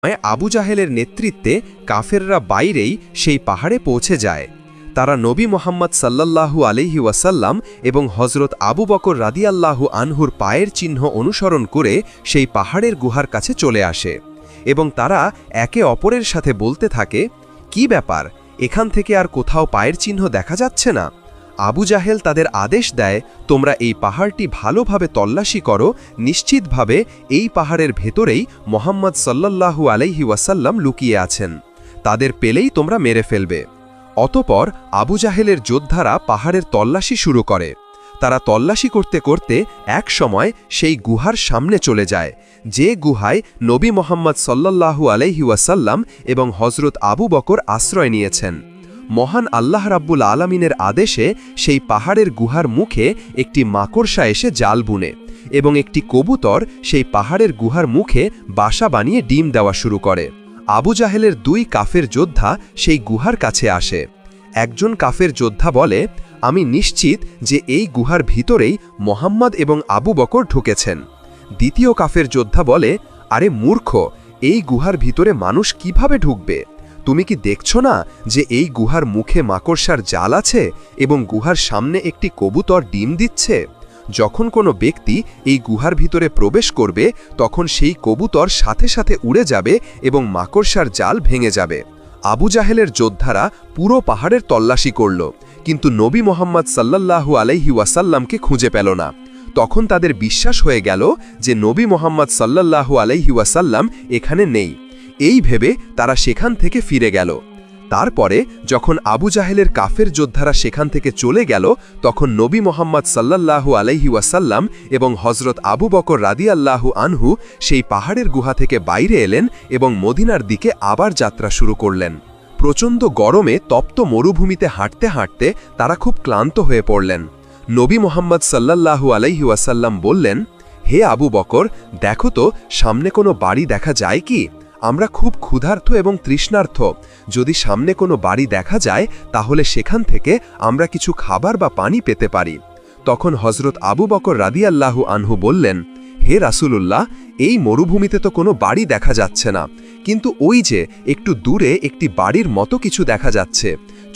আবু জাহেলের নেতৃত্বে কাফেররা বাইরেই সেই পাহাড়ে পৌঁছে যায়। তারা নবী মোহাম্মদ সাল্লাল্লাহু আলাইহি ওয়াসাল্লাম এবং হজরত আবু বকর রাদিয়াল্লাহু আনহুর পায়ের চিহ্ন অনুসরণ করে সেই পাহাড়ের গুহার কাছে চলে আসে এবং তারা একে অপরের সাথে বলতে থাকে, কি ব্যাপার, এখান থেকে আর কোথাও পায়ের চিহ্ন দেখা যাচ্ছে না। আবু জাহেল তাদের আদেশ দেয়, তোমরা এই পাহাড়টি ভালোভাবে তল্লাশি করো, নিশ্চিতভাবে এই পাহাড়ের ভেতরেই মোহাম্মদ সাল্লাল্লাহু আলাইহি ওয়াসাল্লাম লুকিয়ে আছেন, তাদের পেলেই তোমরা মেরে ফেলবে। অতপর আবু জাহেলের যোদ্ধারা পাহাড়ের তল্লাশি শুরু করে। তারা তল্লাশি করতে করতে এক সময় সেই গুহার সামনে চলে যায়, যে গুহায় নবী মোহাম্মদ সাল্লাল্লাহু আলাইহি ওয়াসাল্লাম এবং হজরত আবু বকর আশ্রয় নিয়েছেন। মহান আল্লাহ রাব্বুল আলামিনের আদেশে সেই পাহাড়ের গুহার মুখে একটি মাকড়সা এসে জাল বুনে এবং একটি কবুতর সেই পাহাড়ের গুহার মুখে বাসা বানিয়ে ডিম দেওয়া শুরু করে। আবু জাহেলের দুই কাফের যোদ্ধা সেই গুহার কাছে আসে। একজন কাফের যোদ্ধা বলে, আমি নিশ্চিত যে এই গুহার ভিতরেই মোহাম্মদ এবং আবু বকর ঢুকেছেন। দ্বিতীয় কাফের যোদ্ধা বলে, আরে মূর্খ, এই গুহার ভিতরে মানুষ কিভাবে ঢুকবে? তুমি কি দেখছো না যে এই গুহার মুখে মাকড়সার জাল আছে এবং গুহার সামনে একটি কবুতর ডিম দিচ্ছে? যখন কোনো ব্যক্তি এই গুহার ভিতরে প্রবেশ করবে তখন সেই কবুতর সাথে সাথে উড়ে যাবে এবং মাকড়সার জাল ভেঙে যাবে। আবু জাহেলের যোদ্ধারা পুরো পাহাড়ের তল্লাশি করল, কিন্তু নবী মোহাম্মদ সাল্লাল্লাহু আলাইহি ওয়াসাল্লামকে খুঁজে পেল না। তখন তাদের বিশ্বাস হয়ে গেল যে নবী মোহাম্মদ সাল্লাল্লাহু আলাইহি ওয়াসাল্লাম এখানে নেই। এই ভেবে তারা সেখান থেকে ফিরে গেল। তারপরে যখন আবু জাহেলের কাফের যোদ্ধারা সেখান থেকে চলে গেল, তখন নবী মোহাম্মদ সাল্লাল্লাহু আলাইহি ওয়াসাল্লাম এবং হজরত আবু বকর রাদিয়াল্লাহু আনহু সেই পাহাড়ের গুহা থেকে বাইরে এলেন এবং মদিনার দিকে আবার যাত্রা শুরু করলেন। প্রচণ্ড গরমে তপ্ত মরুভূমিতে হাঁটতে হাঁটতে তারা খুব ক্লান্ত হয়ে পড়লেন। নবী মোহাম্মদ সাল্লাল্লাহু আলাইহি ওয়াসাল্লাম বললেন, হে আবু বকর, দেখো তো সামনে কোনো বাড়ি দেখা যায় কি? আমরা খুব ক্ষুধার্ত এবং তৃষ্ণার্ত। যদি সামনে কোনো বাড়ি দেখা যায় তাহলে সেখান থেকে আমরা কিছু খাবার বা পানি পেতে পারি। তখন হজরত আবু বকর রাদিয়াল্লাহু আনহু বললেন, হে রাসূলুল্লাহ, এই মরুভূমিতে তো কোনো বাড়ি দেখা যাচ্ছে না, কিন্তু ওই যে একটু দূরে একটি বাড়ির মতো কিছু দেখা যাচ্ছে,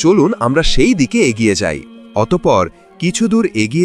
চলুন আমরা সেই দিকে এগিয়ে যাই। অতঃপর কিছু দূর এগিয়ে